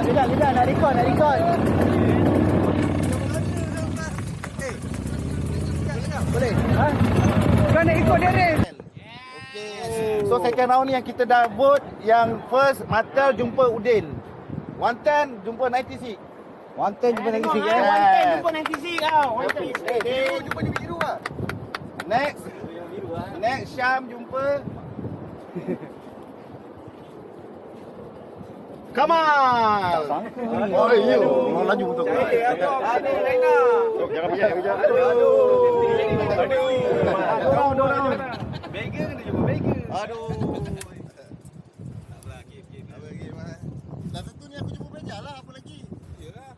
Lidah, nak record. Boleh? Ha? Kau nak ikut dia, Rin? So second round ni yang kita dah vote, yang first Matel jumpa Udin, 110 jumpa 96. 110 jumpa nanti sikit. Yes. 110 jumpa nanti sikit kau. 110. Jumpa dia biru lah. Next Syam jumpa Kamal. Oh iya, mau laju betul. Jangan biar. Aduh. Bega kena jumpa bega. Aduh. Dah tentu ni aku jumpa Beja lah, apa lagi? Yalah.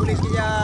polis kejar.